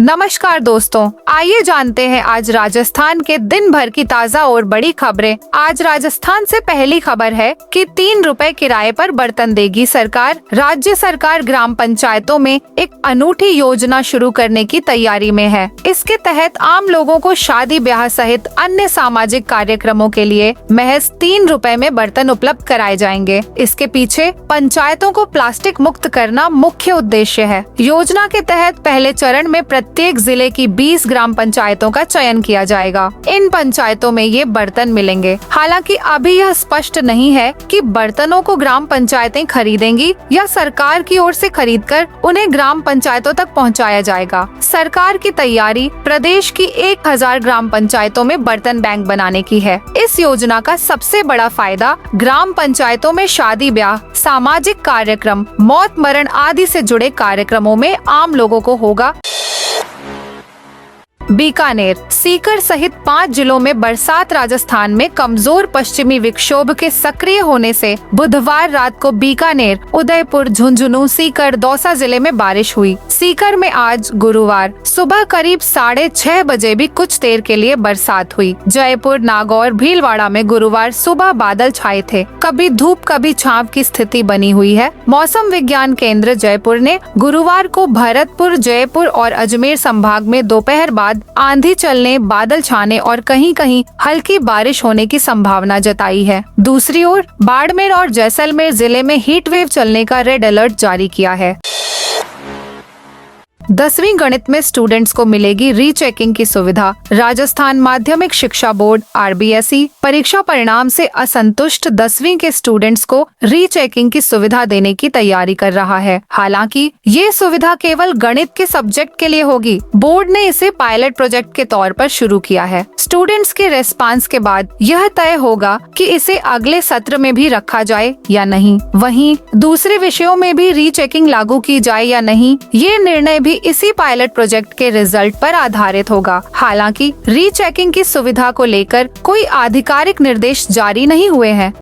नमस्कार दोस्तों, आइए जानते हैं आज राजस्थान के दिन भर की ताज़ा और बड़ी खबरें। आज राजस्थान से पहली खबर है कि 3 रुपए किराए पर बर्तन देगी सरकार। राज्य सरकार ग्राम पंचायतों में एक अनूठी योजना शुरू करने की तैयारी में है। इसके तहत आम लोगों को शादी ब्याह सहित अन्य सामाजिक कार्यक्रमों के लिए महज 3 रुपए में बर्तन उपलब्ध कराए जाएंगे। इसके पीछे पंचायतों को प्लास्टिक मुक्त करना मुख्य उद्देश्य है। योजना के तहत पहले चरण में प्रत्येक जिले की 20 ग्राम पंचायतों का चयन किया जाएगा। इन पंचायतों में ये बर्तन मिलेंगे। हालांकि अभी यह स्पष्ट नहीं है कि बर्तनों को ग्राम पंचायतें खरीदेंगी या सरकार की ओर से खरीदकर उन्हें ग्राम पंचायतों तक पहुंचाया जाएगा। सरकार की तैयारी प्रदेश की 1000 ग्राम पंचायतों में बर्तन बैंक बनाने की है। इस योजना का सबसे बड़ा फायदा ग्राम पंचायतों में शादी ब्याह, सामाजिक कार्यक्रम, मौत मरण आदि से जुड़े कार्यक्रमों में आम लोगों को होगा। बीकानेर, सीकर सहित 5 जिलों में बरसात। राजस्थान में कमजोर पश्चिमी विक्षोभ के सक्रिय होने से बुधवार रात को बीकानेर, उदयपुर, झुंझुनू, सीकर, दौसा जिले में बारिश हुई। सीकर में आज गुरुवार सुबह करीब 6:30 बजे भी कुछ देर के लिए बरसात हुई। जयपुर, नागौर, भीलवाड़ा में गुरुवार सुबह बादल छाए थे। कभी धूप कभी छांव की स्थिति बनी हुई है। मौसम विज्ञान केंद्र जयपुर ने गुरुवार को भरतपुर, जयपुर और अजमेर संभाग में दोपहर बाद आंधी चलने, बादल छाने और कहीं कहीं हल्की बारिश होने की संभावना जताई है। दूसरी ओर बाड़मेर और जैसलमेर जिले में हीट वेव चलने का रेड अलर्ट जारी किया है। 10वीं गणित में स्टूडेंट्स को मिलेगी रीचेकिंग की सुविधा। राजस्थान माध्यमिक शिक्षा बोर्ड (RBSE) परीक्षा परिणाम से असंतुष्ट 10वीं के स्टूडेंट्स को रीचेकिंग की सुविधा देने की तैयारी कर रहा है। हालांकि ये सुविधा केवल गणित के सब्जेक्ट के लिए होगी। बोर्ड ने इसे पायलट प्रोजेक्ट के तौर पर शुरू किया है। स्टूडेंट्स के रेस्पॉन्स के बाद यह तय होगा कि इसे अगले सत्र में भी रखा जाए या नहीं। वहीं दूसरे विषयों में भी रीचेकिंग लागू की जाए या नहीं, ये निर्णय भी इसी पायलट प्रोजेक्ट के रिजल्ट पर आधारित होगा। हालांकि रीचेकिंग की सुविधा को लेकर कोई आधिकारिक निर्देश जारी नहीं हुए हैं।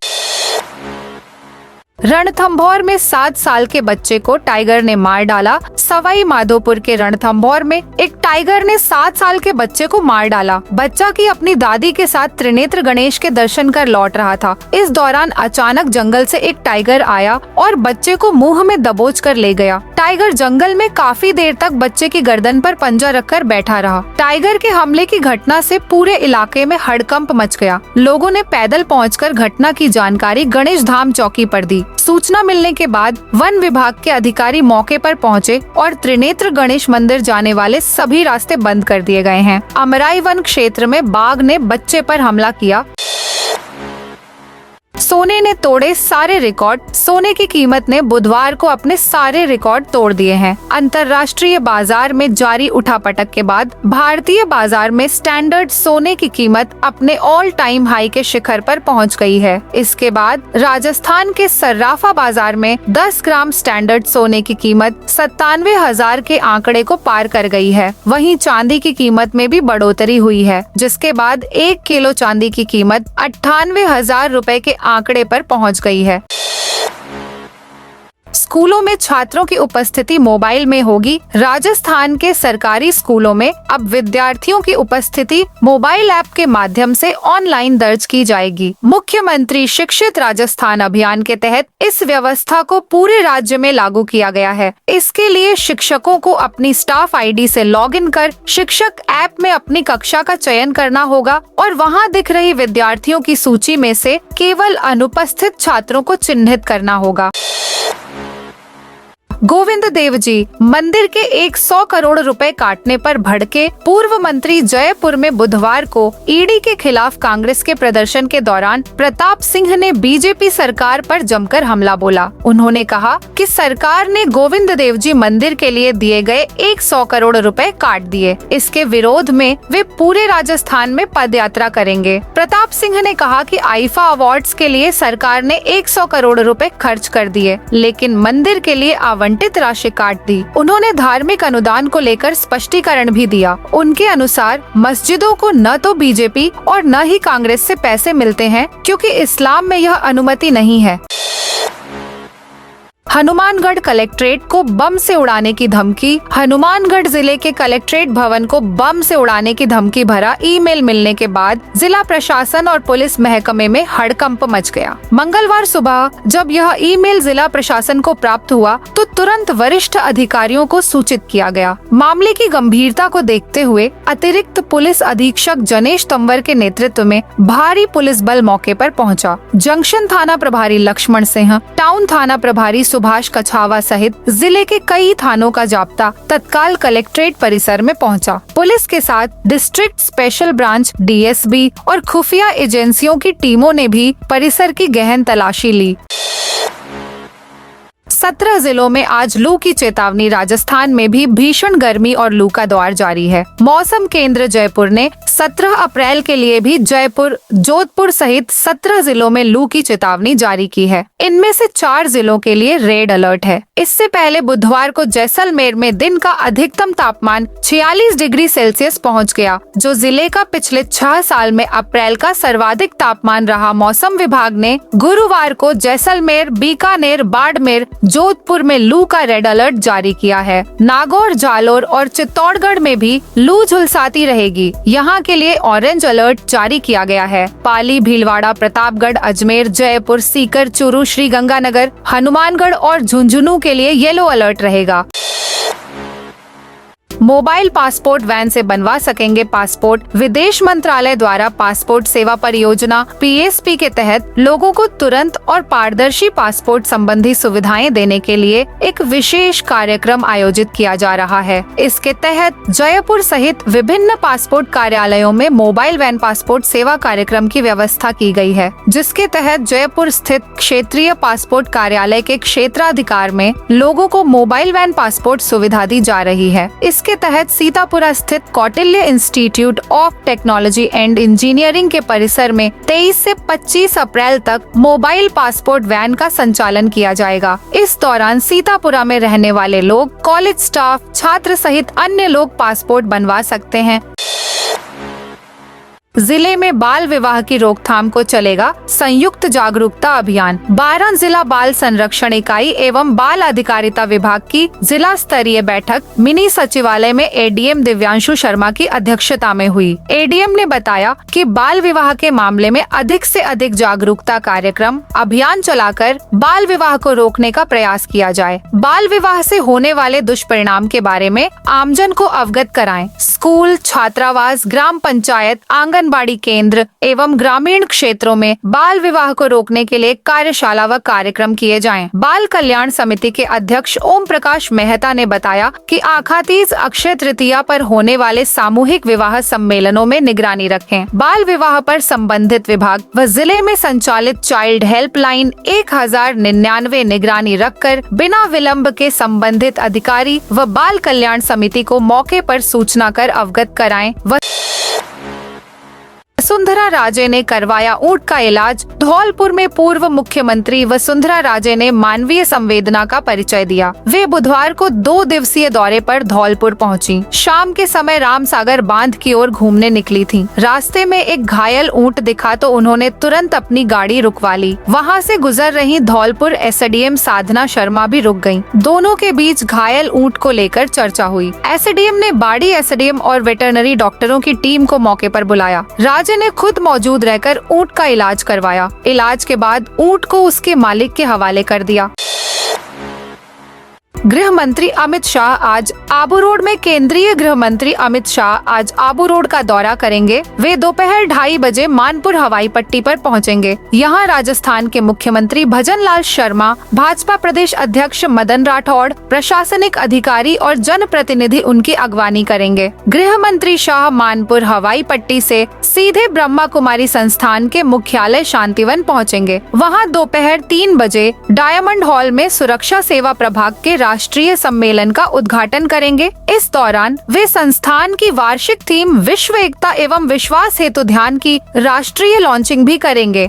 रणथंभौर में 7 साल के बच्चे को टाइगर ने मार डाला। सवाई माधोपुर के रणथंभौर में एक टाइगर ने 7 साल के बच्चे को मार डाला। बच्चा की अपनी दादी के साथ त्रिनेत्र गणेश के दर्शन कर लौट रहा था। इस दौरान अचानक जंगल से एक टाइगर आया और बच्चे को मुंह में दबोच कर ले गया। टाइगर जंगल में काफी देर तक बच्चे की गर्दन पर पंजा रखकर बैठा रहा। टाइगर के हमले की घटना से पूरे इलाके में हड़कंप मच गया। लोगों ने पैदल पहुंचकर घटना की जानकारी गणेश धाम चौकी पर दी। सूचना मिलने के बाद वन विभाग के अधिकारी मौके पर पहुंचे और त्रिनेत्र गणेश मंदिर जाने वाले सभी रास्ते बंद कर दिए गए हैं। अमराई वन क्षेत्र में बाघ ने बच्चे पर हमला किया। सोने ने तोड़े सारे रिकॉर्ड। सोने की कीमत ने बुधवार को अपने सारे रिकॉर्ड तोड़ दिए हैं। अंतर्राष्ट्रीय बाजार में जारी उठापटक के बाद भारतीय बाजार में स्टैंडर्ड सोने की कीमत अपने ऑल टाइम हाई के शिखर पर पहुंच गई है। इसके बाद राजस्थान के सर्राफा बाजार में 10 ग्राम स्टैंडर्ड सोने की कीमत 97,000 के आंकड़े को पार कर गई है। वहीं चांदी की कीमत में भी बढ़ोतरी हुई है, जिसके बाद 1 किलो चांदी की कीमत 98,000 रुपए के आंकड़े पर पहुंच गई है। स्कूलों में छात्रों की उपस्थिति मोबाइल में होगी। राजस्थान के सरकारी स्कूलों में अब विद्यार्थियों की उपस्थिति मोबाइल ऐप के माध्यम से ऑनलाइन दर्ज की जाएगी। मुख्यमंत्री शिक्षित राजस्थान अभियान के तहत इस व्यवस्था को पूरे राज्य में लागू किया गया है। इसके लिए शिक्षकों को अपनी स्टाफ आईडी से लॉगिन कर शिक्षक ऐप में अपनी कक्षा का चयन करना होगा और वहां दिख रही विद्यार्थियों की सूची में से केवल अनुपस्थित छात्रों को चिन्हित करना होगा। गोविंद देव जी मंदिर के 100 करोड़ रुपए काटने पर भड़के पूर्व मंत्री जयपुर में बुधवार को ईडी के खिलाफ कांग्रेस के प्रदर्शन के दौरान प्रताप सिंह ने बीजेपी सरकार पर जमकर हमला बोला। उन्होंने कहा कि सरकार ने गोविंद देव जी मंदिर के लिए दिए गए 100 करोड़ रुपए काट दिए। इसके विरोध में वे पूरे राजस्थान में पदयात्रा करेंगे। प्रताप सिंह ने कहा कि आईफा अवार्ड्स के लिए सरकार ने 100 करोड़ रुपए खर्च कर दिए, लेकिन मंदिर के लिए आवंटित राशि काट दी। उन्होंने धार्मिक अनुदान को लेकर स्पष्टीकरण भी दिया। उनके अनुसार मस्जिदों को न तो बीजेपी और न ही कांग्रेस से पैसे मिलते हैं, क्योंकि इस्लाम में यह अनुमति नहीं है। हनुमानगढ़ कलेक्ट्रेट को बम से उड़ाने की धमकी। हनुमानगढ़ जिले के कलेक्ट्रेट भवन को बम से उड़ाने की धमकी भरा ईमेल मिलने के बाद जिला प्रशासन और पुलिस महकमे में हड़कंप मच गया। मंगलवार सुबह जब यह ईमेल जिला प्रशासन को प्राप्त हुआ तो तुरंत वरिष्ठ अधिकारियों को सूचित किया गया। मामले की गंभीरता को देखते हुए अतिरिक्त पुलिस अधीक्षक जनेश तंवर के नेतृत्व में भारी पुलिस बल मौके पर पहुंचा। जंक्शन थाना प्रभारी लक्ष्मण सिंह, टाउन थाना प्रभारी सुभाष कछावा सहित जिले के कई थानों का जाब्ता तत्काल कलेक्ट्रेट परिसर में पहुंचा। पुलिस के साथ डिस्ट्रिक्ट स्पेशल ब्रांच, डीएसबी और खुफिया एजेंसियों की टीमों ने भी परिसर की गहन तलाशी ली। 17 जिलों में आज लू की चेतावनी। राजस्थान में भी भीषण गर्मी और लू का दौर जारी है। मौसम केंद्र जयपुर ने 17 अप्रैल के लिए भी जयपुर, जोधपुर सहित 17 जिलों में लू की चेतावनी जारी की है। इनमें से 4 जिलों के लिए रेड अलर्ट है। इससे पहले बुधवार को जैसलमेर में दिन का अधिकतम तापमान 46 डिग्री सेल्सियस पहुंच गया, जो जिले का पिछले 6 साल में अप्रैल का सर्वाधिक तापमान रहा। मौसम विभाग ने गुरुवार को जैसलमेर, बीकानेर, बाड़मेर, जोधपुर में लू का रेड अलर्ट जारी किया है। नागौर, जालोर और चित्तौड़गढ़ में भी लू झुलसाती रहेगी। यहाँ के लिए ऑरेंज अलर्ट जारी किया गया है। पाली, भीलवाड़ा, प्रतापगढ़, अजमेर, जयपुर, सीकर, चूरू, श्रीगंगानगर, हनुमानगढ़ और झुंझुनू के लिए येलो अलर्ट रहेगा। मोबाइल पासपोर्ट वैन से बनवा सकेंगे पासपोर्ट। विदेश मंत्रालय द्वारा पासपोर्ट सेवा परियोजना PSP के तहत लोगों को तुरंत और पारदर्शी पासपोर्ट संबंधी सुविधाएं देने के लिए एक विशेष कार्यक्रम आयोजित किया जा रहा है। इसके तहत जयपुर सहित विभिन्न पासपोर्ट कार्यालयों में मोबाइल वैन पासपोर्ट सेवा कार्यक्रम की व्यवस्था की गई है, जिसके तहत जयपुर स्थित क्षेत्रीय पासपोर्ट कार्यालय के क्षेत्राधिकार में लोगों को मोबाइल वैन पासपोर्ट सुविधा दी जा रही है। इसके तहत सीतापुरा स्थित Kautilya institute of technology and engineering के परिसर में 23 से 25 अप्रैल तक मोबाइल पासपोर्ट वैन का संचालन किया जाएगा। इस दौरान सीतापुरा में रहने वाले लोग, कॉलेज स्टाफ, छात्र सहित अन्य लोग पासपोर्ट बनवा सकते हैं। जिले में बाल विवाह की रोकथाम को चलेगा संयुक्त जागरूकता अभियान। 12 जिला बाल संरक्षण इकाई एवं बाल अधिकारिता विभाग की जिला स्तरीय बैठक मिनी सचिवालय में ADM दिव्यांशु शर्मा की अध्यक्षता में हुई। ADM ने बताया कि बाल विवाह के मामले में अधिक से अधिक जागरूकता कार्यक्रम, अभियान चलाकर बाल विवाह को रोकने का प्रयास किया जाए। बाल विवाह से होने वाले दुष्परिणाम के बारे में आमजन को अवगत कराएं। स्कूल, छात्रावास, ग्राम पंचायत, आंगनबाड़ी केंद्र एवं ग्रामीण क्षेत्रों में बाल विवाह को रोकने के लिए कार्यशाला व कार्यक्रम किए जाएं। बाल कल्याण समिति के अध्यक्ष ओम प्रकाश मेहता ने बताया कि आखातीज, अक्षय तृतीया पर होने वाले सामूहिक विवाह सम्मेलनों में निगरानी रखें। बाल विवाह पर संबंधित विभाग व जिले में संचालित चाइल्ड हेल्पलाइन 1099 निगरानी रखकर बिना विलंब के संबंधित अधिकारी व बाल कल्याण समिति को मौके पर सूचना कर अवगत कराएं। वसुंधरा राजे ने करवाया ऊंट का इलाज। धौलपुर में पूर्व मुख्यमंत्री वसुंधरा राजे ने मानवीय संवेदना का परिचय दिया। वे बुधवार को 2 दिवसीय दौरे पर धौलपुर पहुंची। शाम के समय रामसागर बांध की ओर घूमने निकली थीं। रास्ते में एक घायल ऊंट दिखा तो उन्होंने तुरंत अपनी गाड़ी रुकवा ली। वहां से गुजर रही धौलपुर SDM साधना शर्मा भी रुक गयीं। दोनों के बीच घायल ऊंट को लेकर चर्चा हुई। SDM ने बाड़ी SDM और वेटरनरी डॉक्टरों की टीम को मौके पर बुलाया। राजे ने खुद मौजूद रहकर ऊंट का इलाज करवाया। इलाज के बाद ऊंट को उसके मालिक के हवाले कर दिया। गृह मंत्री अमित शाह आज आबू रोड में केंद्रीय गृह मंत्री अमित शाह आज आबू रोड का दौरा करेंगे। वे दोपहर 2:30 बजे मानपुर हवाई पट्टी पर पहुंचेंगे। यहां राजस्थान के मुख्यमंत्री भजन लाल शर्मा, भाजपा प्रदेश अध्यक्ष मदन राठौड़, प्रशासनिक अधिकारी और जनप्रतिनिधि उनकी अगवानी करेंगे। गृह मंत्री शाह मानपुर हवाई पट्टी से सीधे ब्रह्मा कुमारी संस्थान के मुख्यालय शांतिवन पहुंचेंगे। वहां दोपहर 3 बजे डायमंड हॉल में सुरक्षा सेवा प्रभाग के राष्ट्रीय सम्मेलन का उद्घाटन करेंगे। इस दौरान वे संस्थान की वार्षिक थीम विश्व एकता एवं विश्वास हेतु ध्यान की राष्ट्रीय लॉन्चिंग भी करेंगे।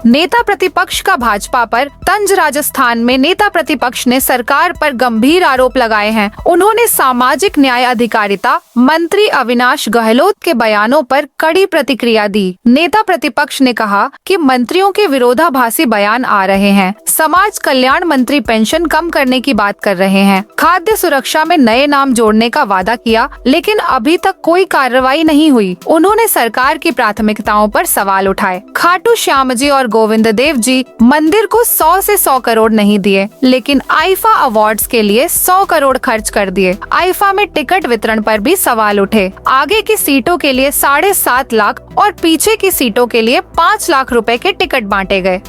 नेता प्रतिपक्ष का भाजपा पर तंज। राजस्थान में नेता प्रतिपक्ष ने सरकार पर गंभीर आरोप लगाए हैं। उन्होंने सामाजिक न्याय अधिकारिता मंत्री अविनाश गहलोत के बयानों पर कड़ी प्रतिक्रिया दी। नेता प्रतिपक्ष ने कहा कि मंत्रियों के विरोधाभासी बयान आ रहे हैं। समाज कल्याण मंत्री पेंशन कम करने की बात कर रहे हैं। खाद्य सुरक्षा में नए नाम जोड़ने का वादा किया, लेकिन अभी तक कोई कार्रवाई नहीं हुई। उन्होंने सरकार की प्राथमिकताओं पर सवाल उठाए। खाटू श्याम जी और गोविंद देव जी मंदिर को 100 से 100 करोड़ नहीं दिए, लेकिन आईफा अवार्ड्स के लिए 100 करोड़ खर्च कर दिए। आईफा में टिकट वितरण पर भी सवाल उठे। आगे की सीटों के लिए 7.5 लाख और पीछे की सीटों के लिए 5 लाख रुपए के टिकट बांटे गए।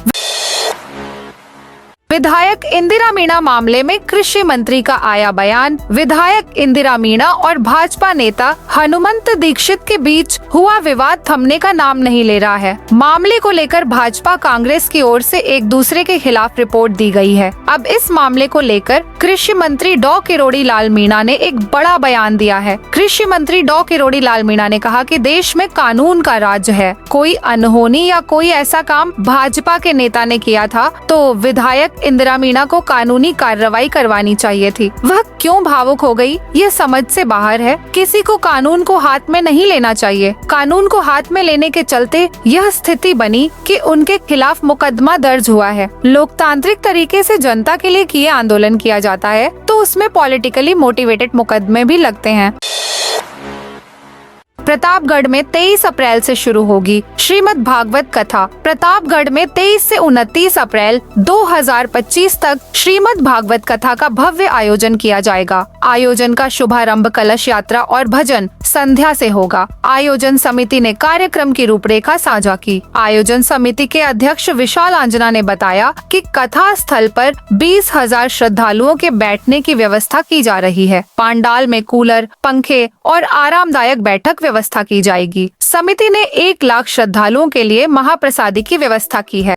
विधायक इंदिरा मीणा मामले में कृषि मंत्री का आया बयान। विधायक इंदिरा मीणा और भाजपा नेता हनुमंत दीक्षित के बीच हुआ विवाद थमने का नाम नहीं ले रहा है। मामले को लेकर भाजपा कांग्रेस की ओर से एक दूसरे के खिलाफ रिपोर्ट दी गई है। अब इस मामले को लेकर कृषि मंत्री डॉ किरोड़ी लाल मीणा ने एक बड़ा बयान दिया है। कृषि मंत्री डॉ किरोड़ी लाल मीणा ने कहा कि देश में कानून का राज है। कोई अनहोनी या कोई ऐसा काम भाजपा के नेता ने किया था तो विधायक इंदिरा मीणा को कानूनी कार्रवाई करवानी चाहिए थी। वह क्यों भावुक हो गई, ये समझ से बाहर है। किसी को कानून को हाथ में नहीं लेना चाहिए। कानून को हाथ में लेने के चलते यह स्थिति बनी कि उनके खिलाफ मुकदमा दर्ज हुआ है। लोकतांत्रिक तरीके से जनता के लिए किए आंदोलन किया जाता है तो उसमें पॉलिटिकली मोटिवेटेड मुकदमे भी लगते हैं। प्रतापगढ़ में 23 अप्रैल से शुरू होगी श्रीमद् भागवत कथा। प्रतापगढ़ में 23 से 29 अप्रैल 2025 तक श्रीमद् भागवत कथा का भव्य आयोजन किया जाएगा। आयोजन का शुभारंभ कलश यात्रा और भजन संध्या से होगा। आयोजन समिति ने कार्यक्रम की रूपरेखा साझा की। आयोजन समिति के अध्यक्ष विशाल आंजना ने बताया कि कथा स्थल पर 20,000 श्रद्धालुओं के बैठने की व्यवस्था की जा रही है। पंडाल में कूलर, पंखे और आरामदायक बैठक व्यवस्था की जाएगी। समिति ने 1 लाख श्रद्धालुओं के लिए महाप्रसादी की व्यवस्था की है।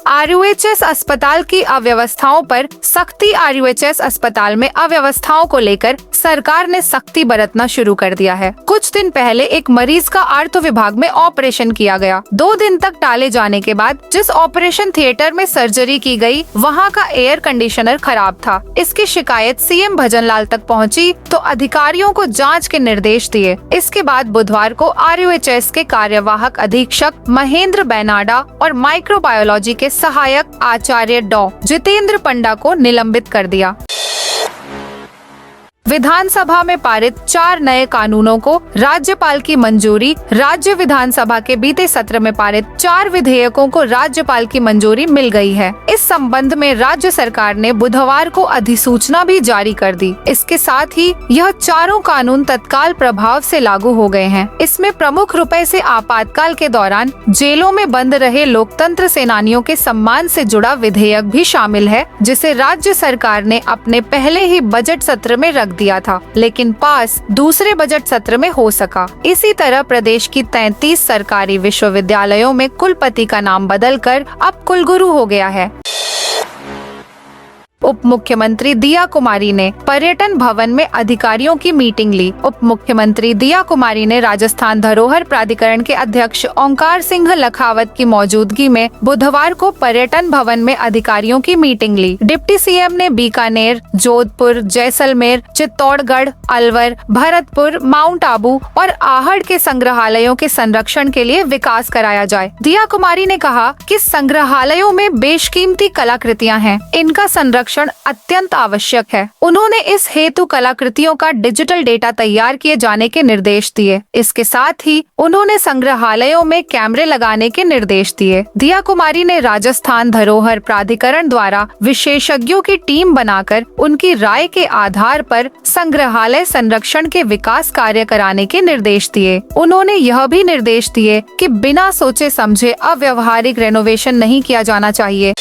RUHS अस्पताल की अव्यवस्थाओं पर सख्ती। RUHS अस्पताल में अव्यवस्थाओं को लेकर सरकार ने सख्ती बरतना शुरू कर दिया है। कुछ दिन पहले एक मरीज का आर्थो विभाग में ऑपरेशन किया गया। 2 दिन तक टाले जाने के बाद जिस ऑपरेशन थिएटर में सर्जरी की गई वहां का एयर कंडीशनर खराब था। इसकी शिकायत CM भजनलाल तक पहुंची तो अधिकारियों को जांच के निर्देश दिए। इसके बाद बुधवार को RUHS के कार्यवाहक अधीक्षक महेंद्र बैनाडा और माइक्रोबायोलॉजी के सहायक आचार्य डॉ. जितेंद्र पंडा को निलंबित कर दिया। विधानसभा में पारित 4 नए कानूनों को राज्यपाल की मंजूरी। राज्य विधानसभा के बीते सत्र में पारित 4 विधेयकों को राज्यपाल की मंजूरी मिल गई है। इस संबंध में राज्य सरकार ने बुधवार को अधिसूचना भी जारी कर दी। इसके साथ ही यह चारों कानून तत्काल प्रभाव से लागू हो गए हैं। इसमें प्रमुख रूप से आपातकाल के दौरान जेलों में बंद रहे लोकतंत्र सेनानियों के सम्मान से जुड़ा विधेयक भी शामिल है, जिसे राज्य सरकार ने अपने पहले ही बजट सत्र में रख दिया था, लेकिन पास दूसरे बजट सत्र में हो सका। इसी तरह प्रदेश की 33 सरकारी विश्वविद्यालयों में कुलपति का नाम बदलकर अब कुलगुरु हो गया है। उप मुख्यमंत्री दिया कुमारी ने पर्यटन भवन में अधिकारियों की मीटिंग ली। उप मुख्यमंत्री दिया कुमारी ने राजस्थान धरोहर प्राधिकरण के अध्यक्ष ओंकार सिंह लखावत की मौजूदगी में बुधवार को पर्यटन भवन में अधिकारियों की मीटिंग ली। डिप्टी CM ने बीकानेर, जोधपुर, जैसलमेर, चित्तौड़गढ़, अलवर, भरतपुर, माउंट आबू और आहड़ के संग्रहालयों के संरक्षण के लिए विकास कराया जाए। दिया कुमारी ने कहा कि संग्रहालयों में बेशकीमती कलाकृतियां हैं, इनका संरक्षण अत्यंत आवश्यक है। उन्होंने इस हेतु कलाकृतियों का डिजिटल डेटा तैयार किए जाने के निर्देश दिए। इसके साथ ही उन्होंने संग्रहालयों में कैमरे लगाने के निर्देश दिए। दिया कुमारी ने राजस्थान धरोहर प्राधिकरण द्वारा विशेषज्ञों की टीम बनाकर उनकी राय के आधार पर संग्रहालय संरक्षण के विकास कार्य कराने के निर्देश दिए। उन्होंने यह भी निर्देश दिए कि बिना सोचे समझे अव्यवहारिक रेनोवेशन नहीं किया जाना चाहिए।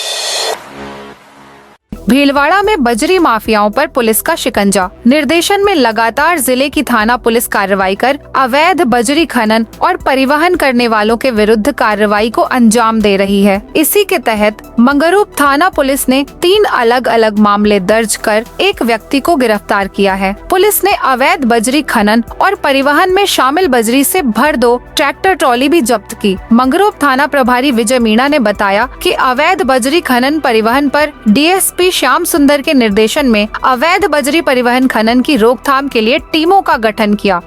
भीलवाड़ा में बजरी माफियाओं पर पुलिस का शिकंजा। निर्देशन में लगातार जिले की थाना पुलिस कार्रवाई कर अवैध बजरी खनन और परिवहन करने वालों के विरुद्ध कार्रवाई को अंजाम दे रही है। इसी के तहत मंगरूप थाना पुलिस ने 3 अलग अलग मामले दर्ज कर एक व्यक्ति को गिरफ्तार किया है। पुलिस ने अवैध बजरी खनन और परिवहन में शामिल बजरी से भर 2 ट्रैक्टर ट्रॉली भी जब्त की। मंगरूप थाना प्रभारी विजय मीणा ने बताया कि अवैध बजरी खनन परिवहन पर डीएसपी श्याम सुंदर के निर्देशन में अवैध बजरी परिवहन खनन की रोकथाम के लिए टीमों का गठन किया।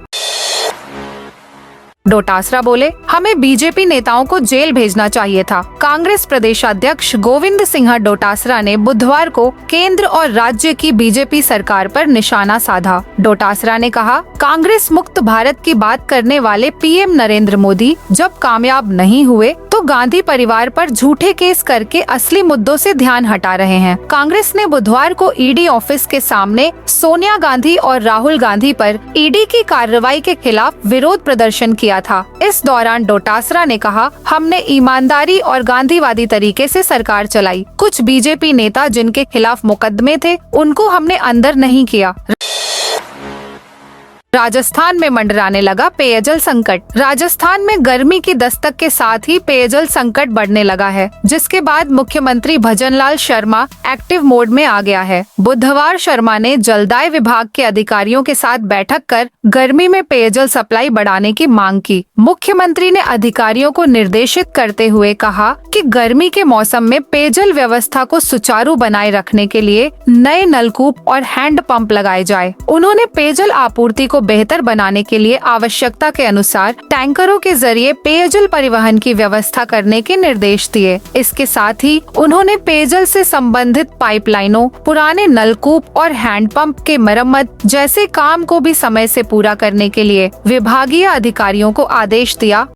डोटासरा बोले, हमें बीजेपी नेताओं को जेल भेजना चाहिए था। कांग्रेस प्रदेशाध्यक्ष गोविंद सिंह डोटासरा ने बुधवार को केंद्र और राज्य की बीजेपी सरकार पर निशाना साधा। डोटासरा ने कहा, कांग्रेस मुक्त भारत की बात करने वाले पीएम नरेंद्र मोदी जब कामयाब नहीं हुए तो गांधी परिवार पर झूठे केस करके असली मुद्दों से ध्यान हटा रहे हैं। कांग्रेस ने बुधवार को ईडी ऑफिस के सामने सोनिया गांधी और राहुल गांधी पर ईडी की कार्रवाई के खिलाफ विरोध प्रदर्शन किया था। इस दौरान डोटासरा ने कहा, हमने ईमानदारी और गांधीवादी तरीके से सरकार चलाई। कुछ बीजेपी नेता जिनके खिलाफ मुकदमे थे उनको हमने अंदर नहीं किया। राजस्थान में मंडराने लगा पेयजल संकट। राजस्थान में गर्मी की दस्तक के साथ ही पेयजल संकट बढ़ने लगा है, जिसके बाद मुख्यमंत्री भजनलाल शर्मा एक्टिव मोड में आ गया है। बुधवार शर्मा ने जलदाय विभाग के अधिकारियों के साथ बैठक कर गर्मी में पेयजल सप्लाई बढ़ाने की मांग की। मुख्यमंत्री ने अधिकारियों को निर्देशित करते हुए कहा कि गर्मी के मौसम में पेयजल व्यवस्था को सुचारू बनाए रखने के लिए नए नलकूप और हैंड पंप लगाए जाए। उन्होंने पेयजल आपूर्ति को बेहतर बनाने के लिए आवश्यकता के अनुसार टैंकरों के जरिए पेयजल परिवहन की व्यवस्था करने के निर्देश दिए। इसके साथ ही उन्होंने पेयजल से संबंधित पाइपलाइनों, पुराने नलकूप और हैंडपंप के मरम्मत जैसे काम को भी समय से पूरा करने के लिए विभागीय अधिकारियों को आदेश दिया।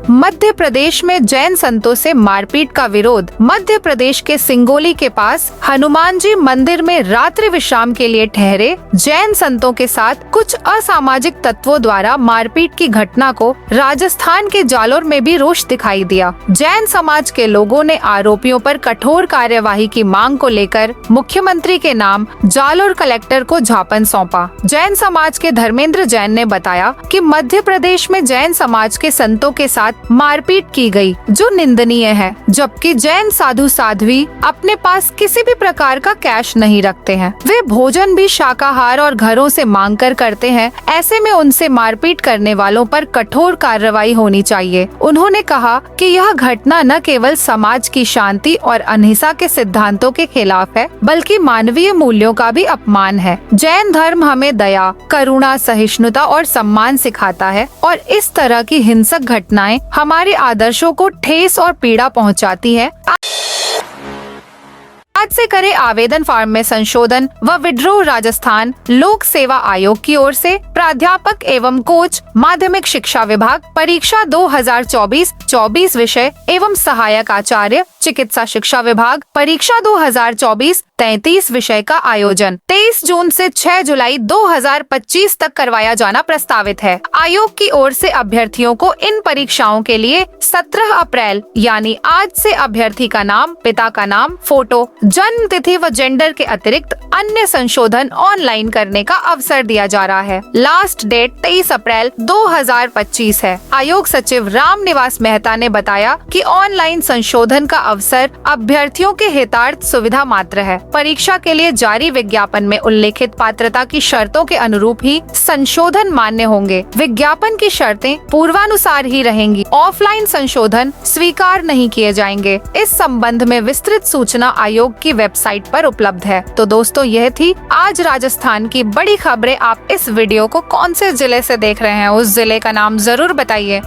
मध्य प्रदेश में जैन संतों से मारपीट का विरोध। मध्य प्रदेश के सिंगोली के पास हनुमान जी मंदिर में रात्रि विश्राम के लिए ठहरे जैन संतों के साथ कुछ असामाजिक तत्वों द्वारा मारपीट की घटना को राजस्थान के जालोर में भी रोष दिखाई दिया। जैन समाज के लोगों ने आरोपियों पर कठोर कार्यवाही की मांग को लेकर मुख्यमंत्री के नाम जालोर कलेक्टर को ज्ञापन सौंपा। जैन समाज के धर्मेंद्र जैन ने बताया कि मध्य प्रदेश में जैन समाज के संतों के साथ मारपीट की गई, जो निंदनीय है, जबकि जैन साधु साध्वी अपने पास किसी भी प्रकार का कैश नहीं रखते हैं। वे भोजन भी शाकाहार और घरों से मांग कर करते हैं। ऐसे में उनसे मारपीट करने वालों पर कठोर कार्रवाई होनी चाहिए। उन्होंने कहा कि यह घटना न केवल समाज की शांति और अहिंसा के सिद्धांतों के खिलाफ है, बल्कि मानवीय मूल्यों का भी अपमान है। जैन धर्म हमें दया, करुणा, सहिष्णुता और सम्मान सिखाता है और इस तरह की हिंसक घटनाएं हमारे आदर्शों को ठेस और पीड़ा पहुंचाती है। आज से करे आवेदन फॉर्म में संशोधन व विड्रॉ। राजस्थान लोक सेवा आयोग की ओर से प्राध्यापक एवं कोच माध्यमिक शिक्षा विभाग परीक्षा 2024 विषय एवं सहायक आचार्य चिकित्सा शिक्षा विभाग परीक्षा 2024-33 विषय का आयोजन 23 जून से 6 जुलाई 2025 तक करवाया जाना प्रस्तावित है। आयोग की ओर से अभ्यर्थियों को इन परीक्षाओं के लिए 17 अप्रैल यानी आज से अभ्यर्थी का नाम, पिता का नाम, फोटो, जन्म तिथि व जेंडर के अतिरिक्त अन्य संशोधन ऑनलाइन करने का अवसर दिया जा रहा है। लास्ट डेट 23 अप्रैल 2025 है। आयोग सचिव राम निवास मेहता ने बताया कि ऑनलाइन संशोधन का अवसर अभ्यर्थियों के हितार्थ सुविधा मात्र है। परीक्षा के लिए जारी विज्ञापन में उल्लेखित पात्रता की शर्तों के अनुरूप ही संशोधन मान्य होंगे। विज्ञापन की शर्तें पूर्वानुसार ही रहेंगी। ऑफलाइन संशोधन स्वीकार नहीं किए जाएंगे। इस संबंध में विस्तृत सूचना आयोग की वेबसाइट पर उपलब्ध है। तो दोस्तों, यह थी आज राजस्थान की बड़ी खबरें। आप इस वीडियो को कौन से जिले से देख रहे हैं, उस जिले का नाम जरूर बताइए।